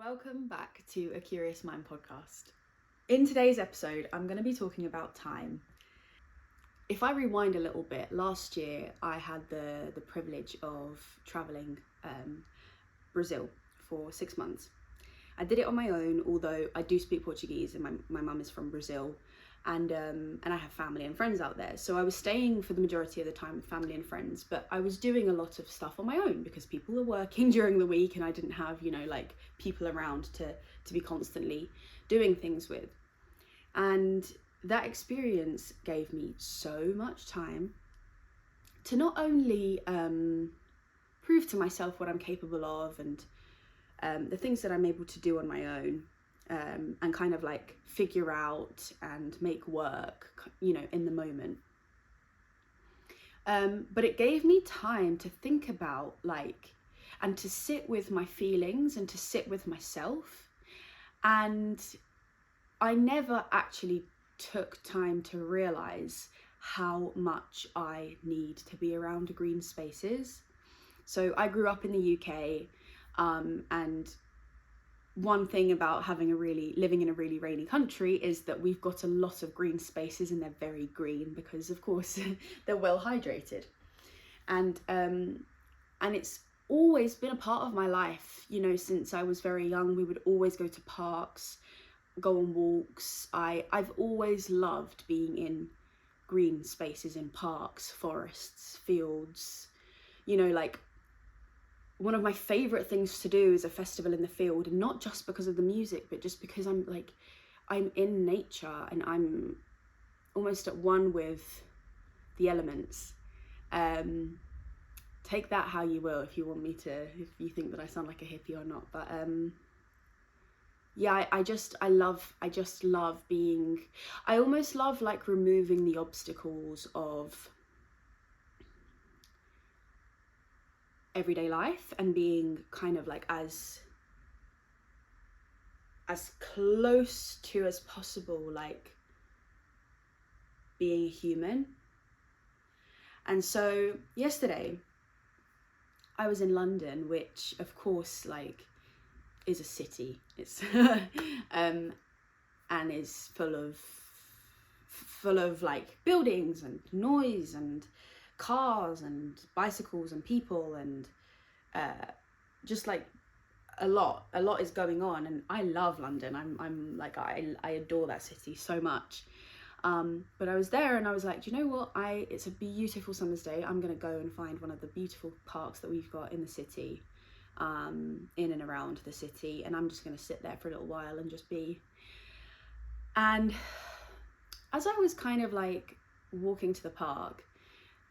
Welcome back to A Curious Mind podcast. In today's episode, I'm going to be talking about time. If I rewind a little bit, last year I had the privilege of travelling Brazil for 6 months. I did it on my own, although I do speak Portuguese and my mum is from Brazil, and I have family and friends out there. So I was staying for the majority of the time with family and friends, but I was doing a lot of stuff on my own because people were working during the week and I didn't have, people around to be constantly doing things with. And that experience gave me so much time to not only prove to myself what I'm capable of and the things that I'm able to do on my own, and kind of like figure out and make work, in the moment. But it gave me time to think about and to sit with my feelings and to sit with myself. And I never actually took time to realize how much I need to be around green spaces. So I grew up in the UK, and one thing about living in a really rainy country is that we've got a lot of green spaces, and they're very green because, of course, they're well hydrated. And it's always been a part of my life, since I was very young. We would always go to parks, go on walks. I've always loved being in green spaces, in parks, forests, fields. One of my favorite things to do is a festival in the field, and not just because of the music, but just because I'm in nature and I'm almost at one with the elements. Take that how you will, if you think that I sound like a hippie or not, but I just love being, I almost love removing the obstacles of everyday life and being kind of as close to as possible being a human. And so yesterday I was in London, which of course is a city. It's and is full of buildings and noise and cars and bicycles and people and just a lot is going on. And I love London. I adore that city so much. But I was there and I was like, you know what, it's a beautiful summer's day. I'm gonna go and find one of the beautiful parks that we've got in the city, in and around the city, and I'm just gonna sit there for a little while and just be. And as I was kind of walking to the park,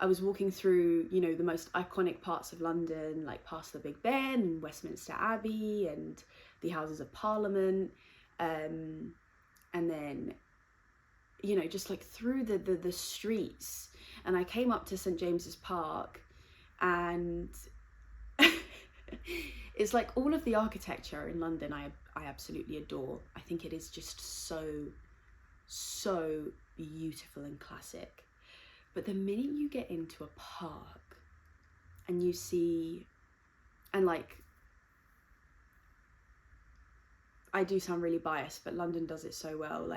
I was walking through, the most iconic parts of London, past the Big Ben and Westminster Abbey and the Houses of Parliament, and then, just through the streets. And I came up to St. James's Park, and it's all of the architecture in London I absolutely adore. I think it is just so beautiful and classic. But the minute you get into a park and you see, and I do sound really biased, but London does it so well.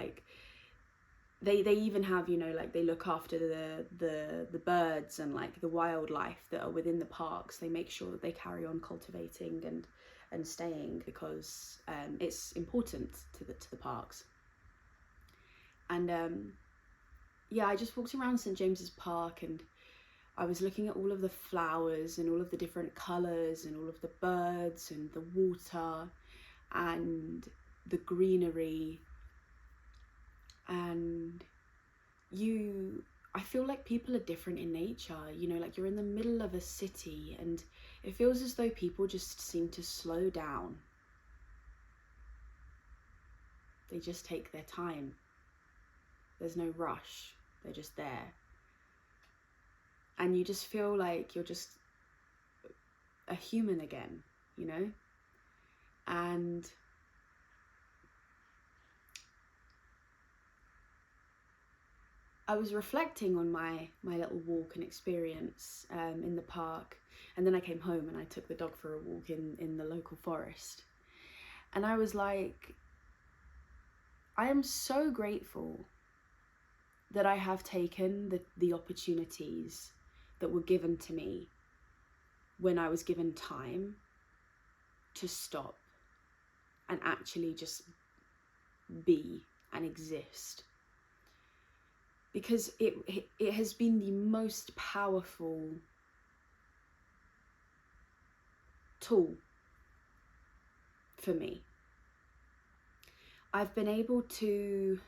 They even have, they look after the birds and the wildlife that are within the parks. They make sure that they carry on cultivating and staying because it's important to the parks. And I just walked around St. James's Park and I was looking at all of the flowers and all of the different colours and all of the birds and the water and the greenery. And I feel like people are different in nature, you're in the middle of a city and it feels as though people just seem to slow down. They just take their time. There's no rush. They're just there. And you just feel like you're just a human again, And I was reflecting on my little walk and experience in the park, and then I came home and I took the dog for a walk in the local forest. And I was like, I am so grateful that I have taken the opportunities that were given to me when I was given time to stop and actually just be and exist. Because it has been the most powerful tool for me. I've been able to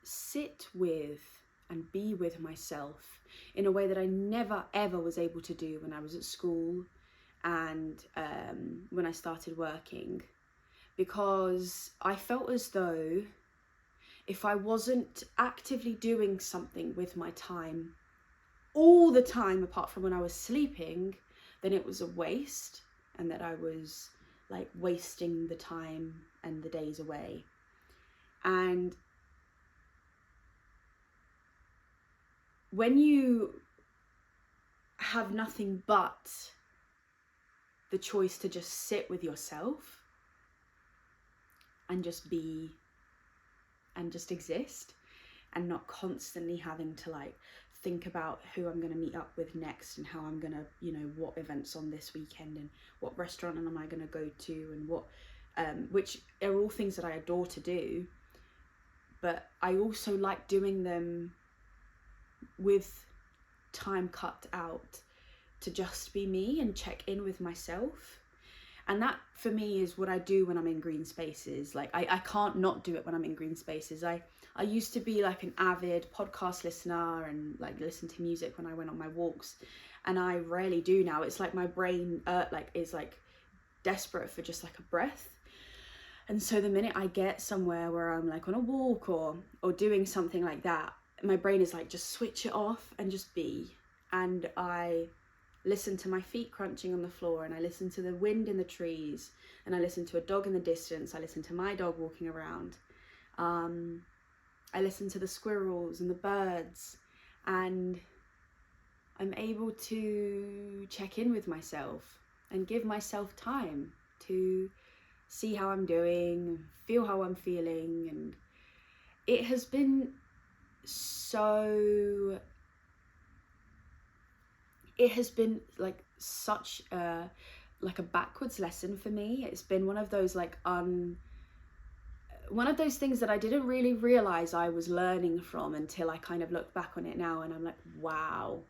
sit with and be with myself in a way that I never ever was able to do when I was at school and when I started working, because I felt as though if I wasn't actively doing something with my time all the time apart from when I was sleeping, then it was a waste, and that I was like wasting the time and the days away. And when you have nothing but the choice to just sit with yourself and just be and just exist, and not constantly having to like think about who I'm going to meet up with next and how I'm going to, you know, what events on this weekend and what restaurant am I going to go to and what, which are all things that I adore to do, but I also like doing them with time cut out to just be me and check in with myself. And that for me is what I do when I'm in green spaces. Like I can't not do it when I'm in green spaces. I used to be like an avid podcast listener and like listen to music when I went on my walks, and I rarely do now. It's like my brain is like desperate for just like a breath. And so the minute I get somewhere where I'm like on a walk or doing something like that, my brain is like, just switch it off and just be. And I listen to my feet crunching on the floor, and I listen to the wind in the trees, and I listen to a dog in the distance. I listen to my dog walking around. I listen to the squirrels and the birds, and I'm able to check in with myself and give myself time to see how I'm doing, feel how I'm feeling. And it has been like such a backwards lesson for me. It's been one of those things that I didn't really realize I was learning from until I kind of look back on it now, and I'm like, wow,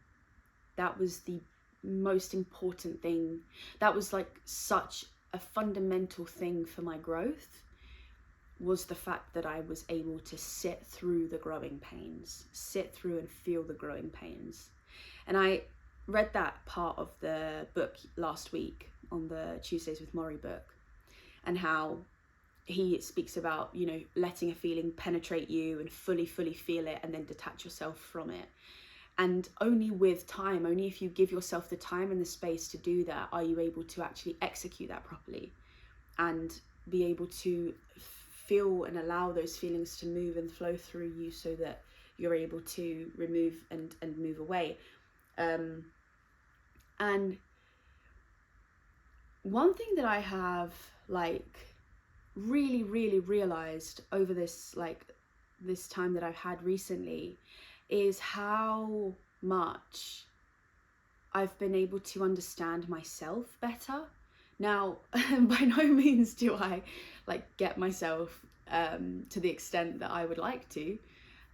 that was the most important thing. That was like such a fundamental thing for my growth, was the fact that I was able to sit through the growing pains, sit through and feel the growing pains. And I read that part of the book last week on the Tuesdays with Maury book, and how he speaks about, you know, letting a feeling penetrate you and fully feel it and then detach yourself from it. And only with time, only if you give yourself the time and the space to do that, are you able to actually execute that properly and be able to feel and allow those feelings to move and flow through you, so that you're able to remove and move away. And one thing that I have like really realized over this time that I've had recently is how much I've been able to understand myself better. Now, by no means do I like get myself to the extent that I would like to,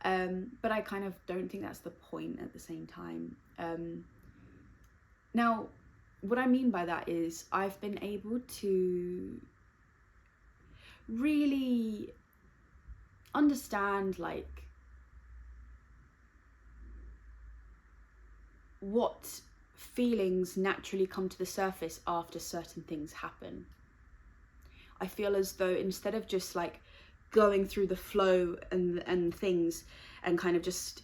but I kind of don't think that's the point at the same time. Now, what I mean by that is I've been able to really understand like what feelings naturally come to the surface after certain things happen. I feel as though instead of just like going through the flow and things and kind of just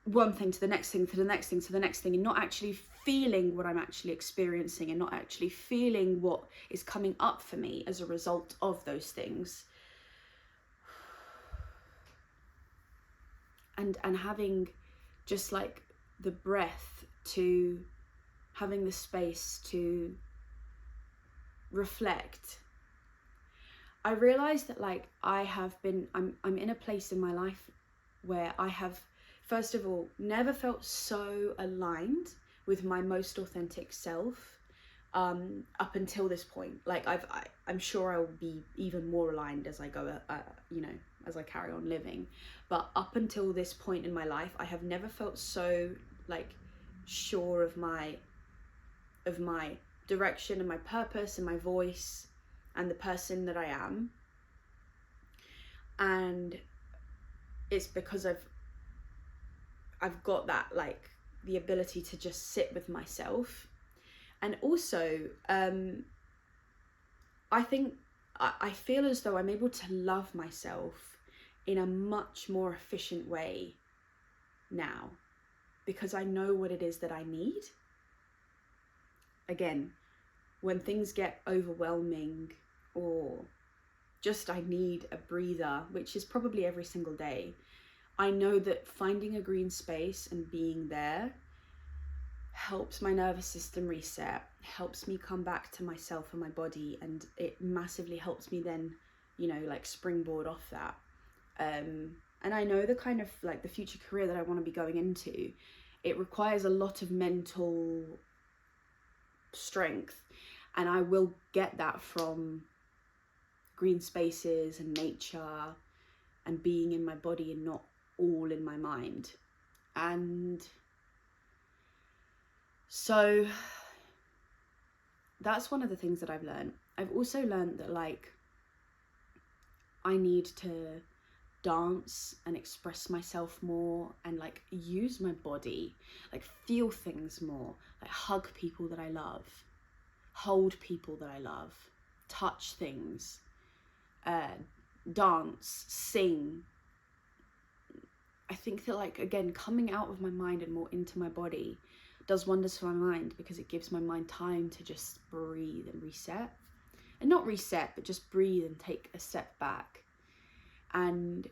one thing to the next thing to the next thing to the next thing, and not actually feeling what I'm actually experiencing and not actually feeling what is coming up for me as a result of those things, and having just like the breath, to having the space to reflect, I realized that like I'm in a place in my life where I have, first of all, never felt so aligned with my most authentic self up until this point. Like I'm sure I will be even more aligned as I go, as I carry on living. But up until this point in my life, I have never felt so like sure of my direction and my purpose and my voice and the person that I am. And it's because I've got that, like, the ability to just sit with myself. And also I feel as though I'm able to love myself in a much more efficient way now, because I know what it is that I need. Again, when things get overwhelming, or just I need a breather, which is probably every single day, I know that finding a green space and being there helps my nervous system reset, helps me come back to myself and my body, and it massively helps me then, like, springboard off that. And I know the kind of like the future career that I want to be going into, it requires a lot of mental strength, and I will get that from green spaces and nature and being in my body and not all in my mind. And so that's one of the things that I've learned. I've also learned that, like, I need to dance and express myself more and, like, use my body, like, feel things more, like hug people that I love, hold people that I love, touch things, dance, sing. I think that, like, again, coming out of my mind and more into my body does wonders for my mind, because it gives my mind time to just breathe and reset. And not reset, but just breathe and take a step back. And,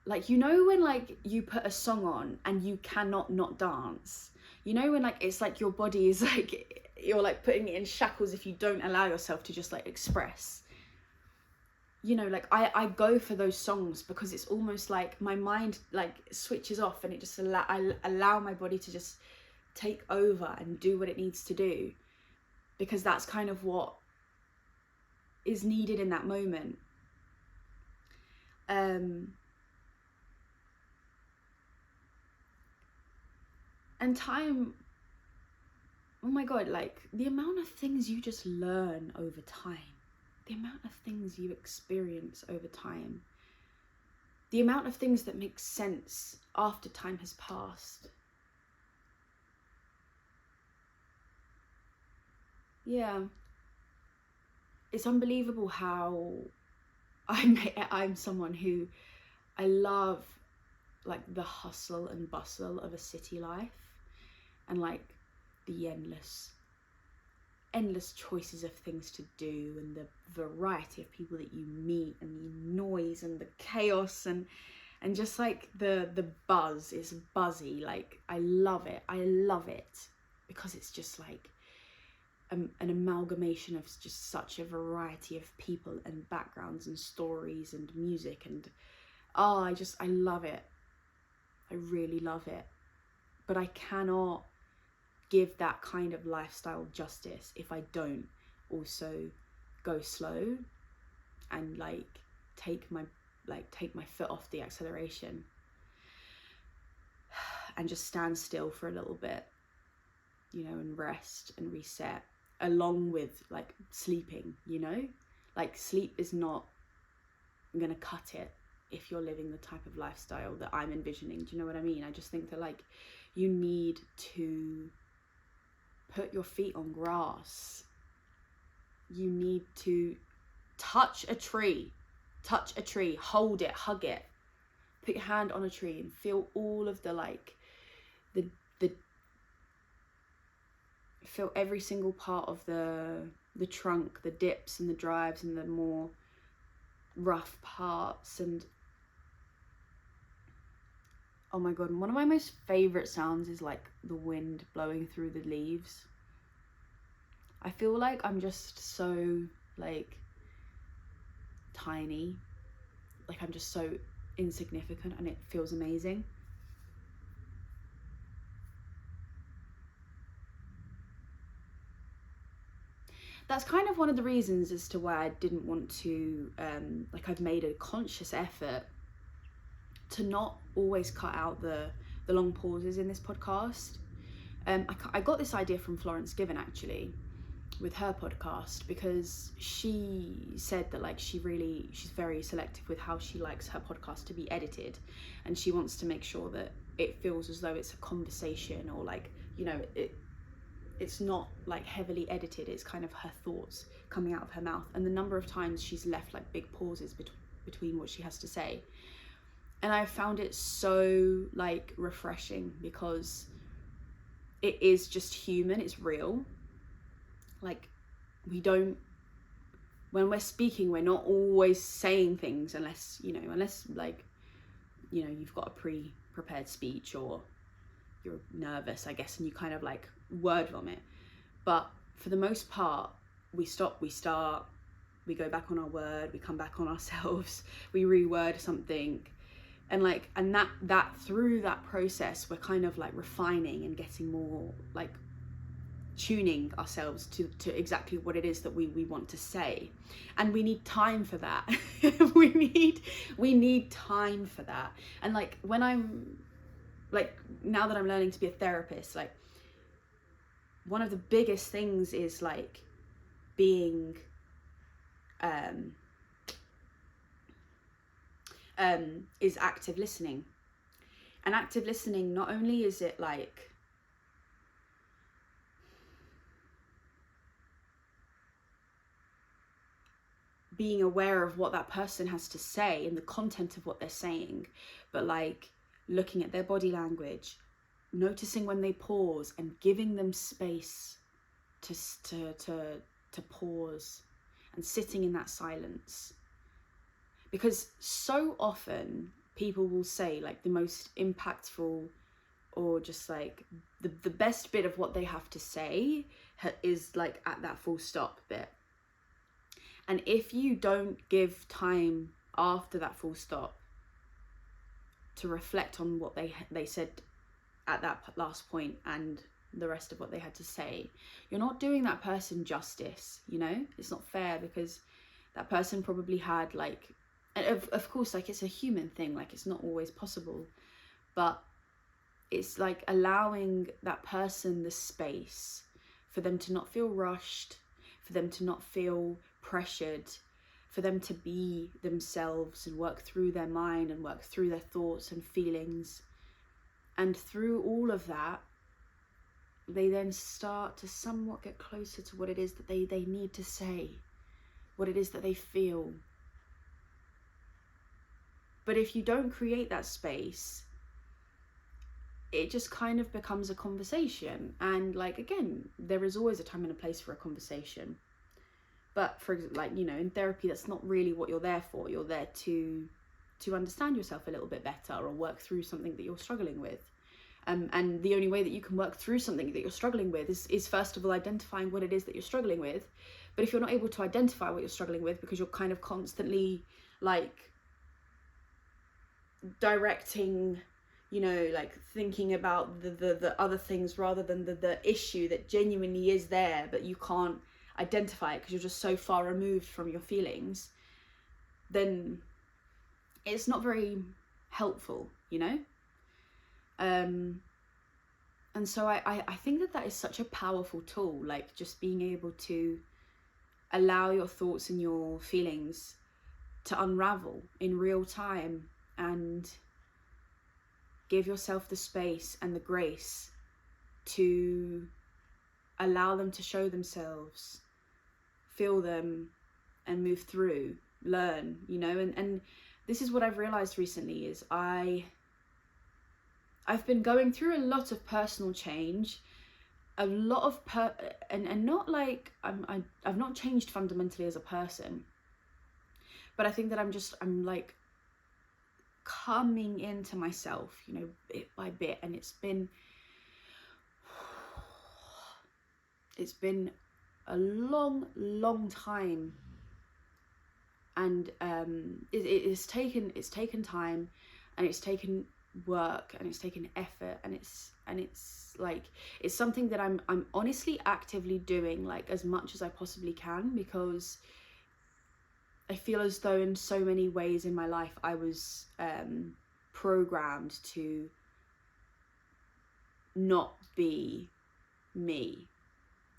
like, when, like, you put a song on and you cannot not dance, when, like, it's like your body is like, you're like putting it in shackles if you don't allow yourself to just, like, express. Like, I go for those songs because it's almost like my mind, like, switches off, and it just I allow my body to just take over and do what it needs to do, because that's kind of what is needed in that moment. And time, oh my god, like, the amount of things you just learn over time, the amount of things you experience over time, the amount of things that make sense after time has passed. Yeah, it's unbelievable how I'm someone who, I love, like, the hustle and bustle of a city life, and, like, the endless choices of things to do, and the variety of people that you meet, and the noise and the chaos, and just, like, the buzz is buzzy. Like, I love it because it's just like an amalgamation of just such a variety of people and backgrounds and stories and music, and I love it. I really love it. But I cannot give that kind of lifestyle justice if I don't also go slow and, like, take my foot off the acceleration and just stand still for a little bit, and rest and reset, along with, like, sleeping. Like, sleep is not gonna cut it if you're living the type of lifestyle that I'm envisioning. Do you know what I mean? I just think that, like, you need to put your feet on grass. You need to touch a tree, hold it, hug it, put your hand on a tree and feel all of the, like, the feel every single part of the trunk, the dips and the drives and the more rough parts. And oh my god, one of my most favorite sounds is, like, the wind blowing through the leaves. I feel like I'm just so like tiny, like I'm just so insignificant, and it feels amazing. That's kind of one of the reasons as to why I didn't want to, like I've made a conscious effort to not always cut out the long pauses in this podcast. I got this idea from Florence Given, actually, with her podcast, because she said that like she's very selective with how she likes her podcast to be edited, and she wants to make sure that it feels as though it's a conversation, or like, you know, it's not like heavily edited. It's kind of her thoughts coming out of her mouth, and the number of times she's left like big pauses between what she has to say. And I found it so like refreshing, because it is just human, it's real. Like, when we're speaking, we're not always saying things unless like, you know, you've got a pre-prepared speech, or you're nervous, I guess, and you kind of like word vomit. But for the most part, we stop, we start, we go back on our word, we come back on ourselves, we reword something. And like, and that through that process, we're kind of like refining and getting more like tuning ourselves to exactly what it is that we want to say. And we need time for that. we need time for that. And like, when I'm like, now that I'm learning to be a therapist, like one of the biggest things is like being is active listening. And active listening, not only is it like being aware of what that person has to say and the content of what they're saying, but like looking at their body language, noticing when they pause, and giving them space to pause, and sitting in that silence. Because so often people will say like the most impactful, or just like the best bit of what they have to say is like at that full stop bit. And if you don't give time after that full stop to reflect on what they said at that last point and the rest of what they had to say, you're not doing that person justice, you know? It's not fair, because that person probably had like, of course, like it's a human thing, like it's not always possible, but it's like allowing that person the space for them to not feel rushed, for them to not feel pressured, for them to be themselves and work through their mind and work through their thoughts and feelings. And through all of that, they then start to somewhat get closer to what it is that they need to say, what it is that they feel. But if you don't create that space, it just kind of becomes a conversation. And like, again, there is always a time and a place for a conversation. But for like, you know, in therapy, that's not really what you're there for. You're there to understand yourself a little bit better, or work through something that you're struggling with. And the only way that you can work through something that you're struggling with is first of all identifying what it is that you're struggling with. But if you're not able to identify what you're struggling with, because you're kind of constantly like directing, you know, like thinking about the other things rather than the issue that genuinely is there, but you can't identify it because you're just so far removed from your feelings, then it's not very helpful, you know? And so I think that is such a powerful tool, like just being able to allow your thoughts and your feelings to unravel in real time, and give yourself the space and the grace to allow them to show themselves, feel them, and move through, learn, you know. And this is what I've realized recently is I've been going through a lot of personal change, a lot of and not like I've not changed fundamentally as a person, but I think that I'm like coming into myself, you know, bit by bit. And it's been a long time, and it's taken time, and it's taken work, and it's taken effort, and it's like, it's something that I'm honestly actively doing like as much as I possibly can, because I feel as though in so many ways in my life I was programmed to not be me.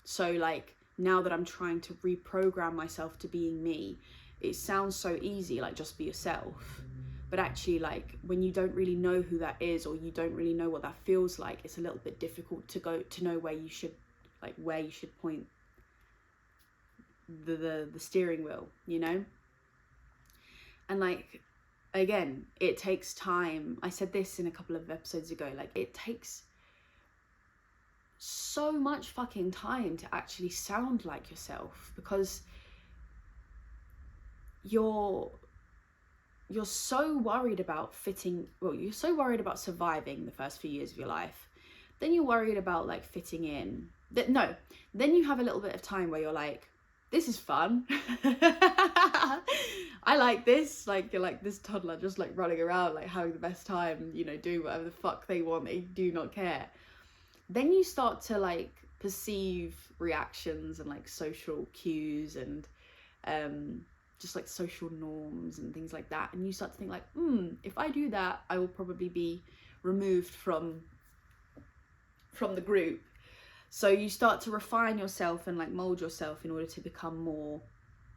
So like, now that I'm trying to reprogram myself to being me, it sounds so easy, like just be yourself. But actually, like, when you don't really know who that is, or you don't really know what that feels like, it's a little bit difficult to know where you should point the steering wheel, you know? And like, again, it takes time. I said this in a couple of episodes ago, like, it takes so much fucking time to actually sound like yourself, because you're so worried about you're so worried about surviving the first few years of your life. Then you're worried about like fitting in. Then you have a little bit of time where you're like, this is fun. I like this. Like, you're like this toddler just like running around, like having the best time, you know, doing whatever the fuck they want. They do not care. Then you start to like perceive reactions and like social cues and just like social norms and things like that, and you start to think like, if I do that, I will probably be removed from the group. So you start to refine yourself and like mold yourself in order to become more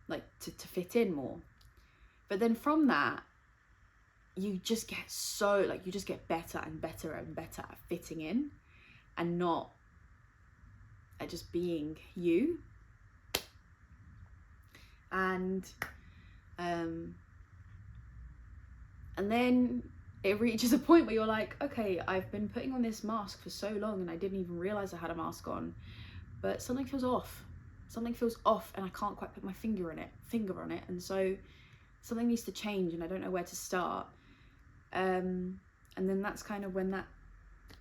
like to fit in more. But then from that, you just get better and better and better at fitting in, and not at just being you. And then it reaches a point where you're like, okay, I've been putting on this mask for so long and I didn't even realize I had a mask on, but something feels off, and I can't quite put my finger on it, and so something needs to change, and I don't know where to start. And then that's kind of when that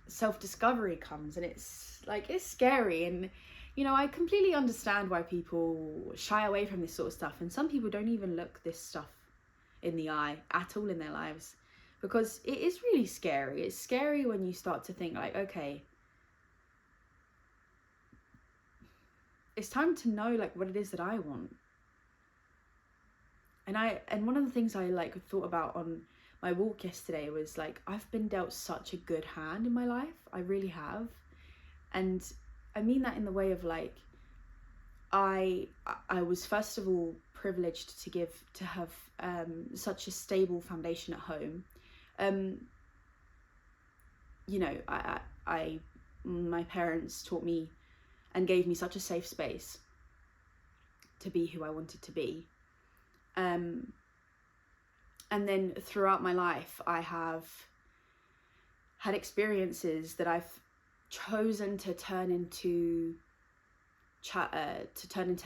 self-discovery comes, and it's like, it's scary. And you know, I completely understand why people shy away from this sort of stuff, and some people don't even look this stuff in the eye at all in their lives, because it is really scary. It's scary when you start to think like, okay, it's time to know like what it is that I want. And one of the things I like thought about on my walk yesterday was like, I've been dealt such a good hand in my life. I really have. And I mean that in the way of like, I was first of all privileged to have such a stable foundation at home. You know, my parents taught me and gave me such a safe space to be who I wanted to be. And then throughout my life, I have had experiences that I've chosen to turn into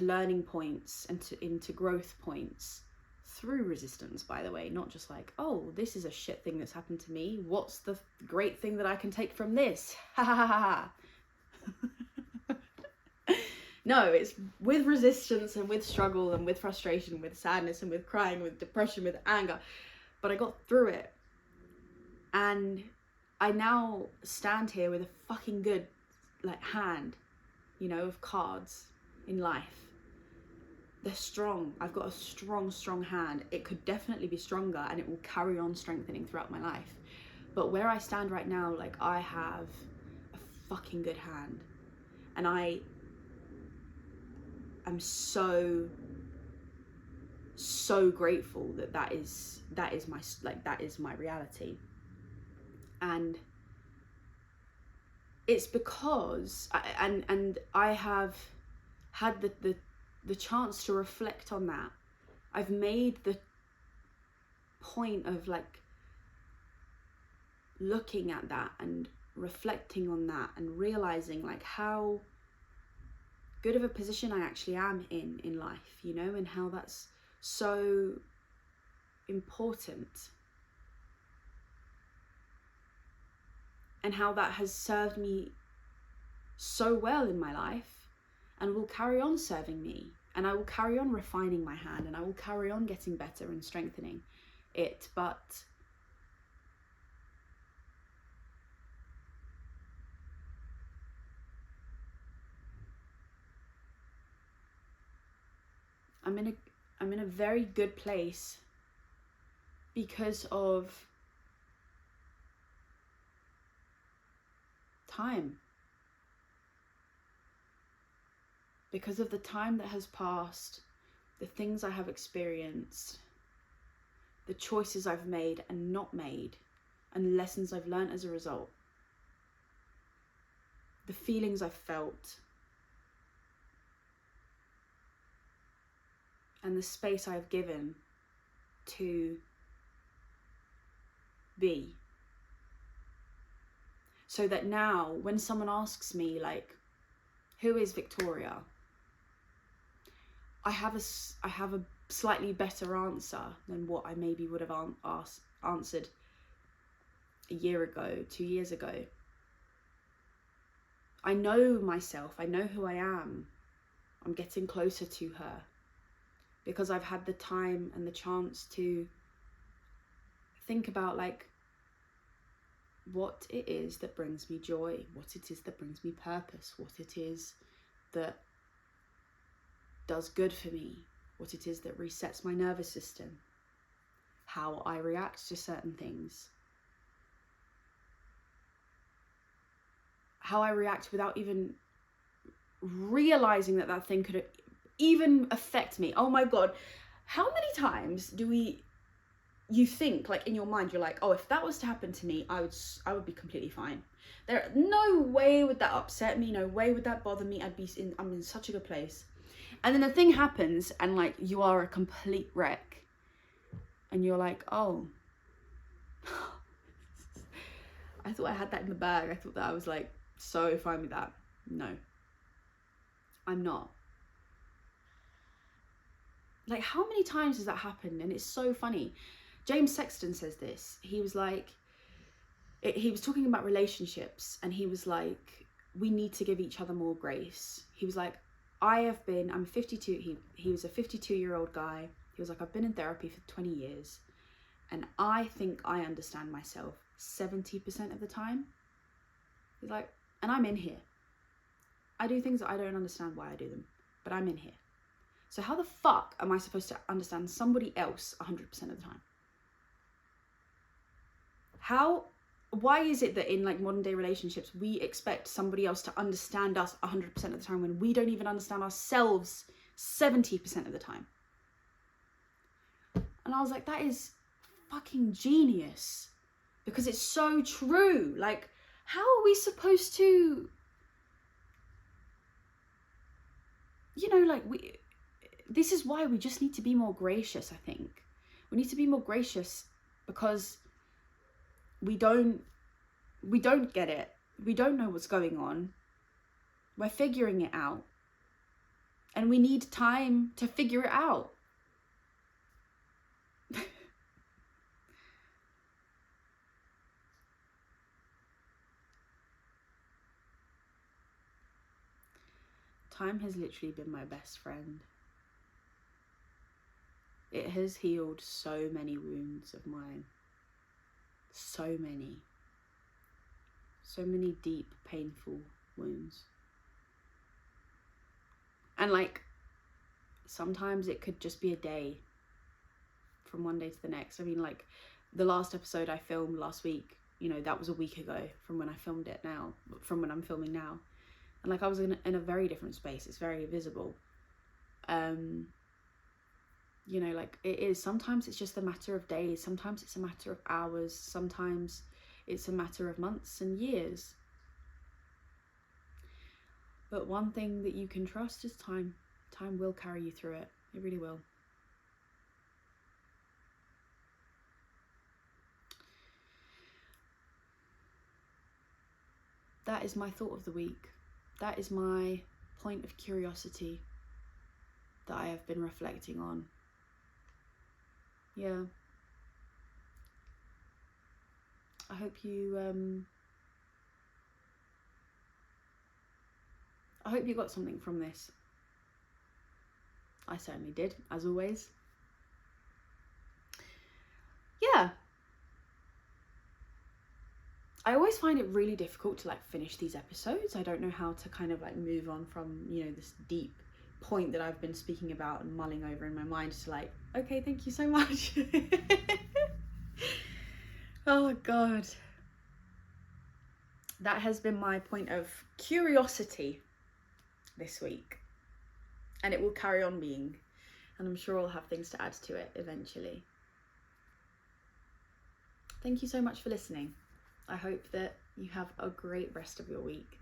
learning points and into growth points through resistance, by the way. Not just like, oh, this is a shit thing that's happened to me, what's the great thing that I can take from this? Ha ha ha ha. No, it's with resistance and with struggle and with frustration, with sadness and with crying, with depression, with anger. But I got through it. And I now stand here with a fucking good like hand, you know, of cards in life. They're strong. I've got a strong hand. It could definitely be stronger, and it will carry on strengthening throughout my life. But where I stand right now, like, I have a fucking good hand. And I'm so grateful that is my reality. And it's because I have had the chance to reflect on that. I've made the point of like looking at that and reflecting on that and realizing like how good of a position I actually am in life, you know, and how that's so important, and how that has served me so well in my life, and will carry on serving me, and I will carry on refining my hand, and I will carry on getting better and strengthening it. But I'm in a very good place because of time. Because of the time that has passed, the things I have experienced, the choices I've made and not made, and lessons I've learned as a result, the feelings I've felt, and the space I've given to be. So that now when someone asks me, like, who is Victoria? I have a slightly better answer than what I maybe would have answered a year ago, 2 years ago. I know myself, I know who I am. I'm getting closer to her because I've had the time and the chance to think about, like, what it is that brings me joy, what it is that brings me purpose, what it is that does good for me, what it is that resets my nervous system, how I react to certain things, how I react without even realizing that that thing could even affect me. Oh my God, how many times you think, like, in your mind, you're like, oh, if that was to happen to me, I would be completely fine. No way would that upset me, no way would that bother me. I'm in such a good place. And then a thing happens and, like, you are a complete wreck. And you're like, oh, I thought I had that in the bag. I thought that I was, like, so fine with that. No, I'm not. Like, how many times has that happened? And it's so funny. James Sexton says this. He was like, he was talking about relationships, and he was like, we need to give each other more grace. He was like, I'm 52. He was a 52-year-old guy. He was like, I've been in therapy for 20 years, and I think I understand myself 70% of the time. He's like, and I'm in here. I do things that I don't understand why I do them, but I'm in here. So how the fuck am I supposed to understand somebody else 100% of the time? Why is it that in, like, modern day relationships, we expect somebody else to understand us 100% of the time when we don't even understand ourselves 70% of the time? And I was like, that is fucking genius, because it's so true. Like, how are we supposed to, you know, like, this is why we just need to be more gracious. I think we need to be more gracious because we don't get it. We don't know what's going on. We're figuring it out, and we need time to figure it out. Time has literally been my best friend. It has healed so many wounds of mine. So many deep, painful wounds. And, like, sometimes it could just be a day, from one day to the next. I mean, like, the last episode I filmed last week, you know, that was a week ago from when I filmed it now, from when I'm filming now. And, like, I was in a very different space. It's very visible. You know, like, it is. Sometimes it's just a matter of days. Sometimes it's a matter of hours. Sometimes it's a matter of months and years. But one thing that you can trust is time. Time will carry you through it. It really will. That is my thought of the week. That is my point of curiosity that I have been reflecting on. Yeah. I hope you I hope you got something from this. I certainly did, as always. Yeah. I always find it really difficult to like finish these episodes. I don't know how to kind of like move on from, you know, this deep point that I've been speaking about and mulling over in my mind to like, okay, thank you so much. Oh God. That has been my point of curiosity this week. And it will carry on being. And I'm sure I'll have things to add to it eventually. Thank you so much for listening. I hope that you have a great rest of your week.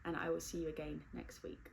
And I will see you again next week.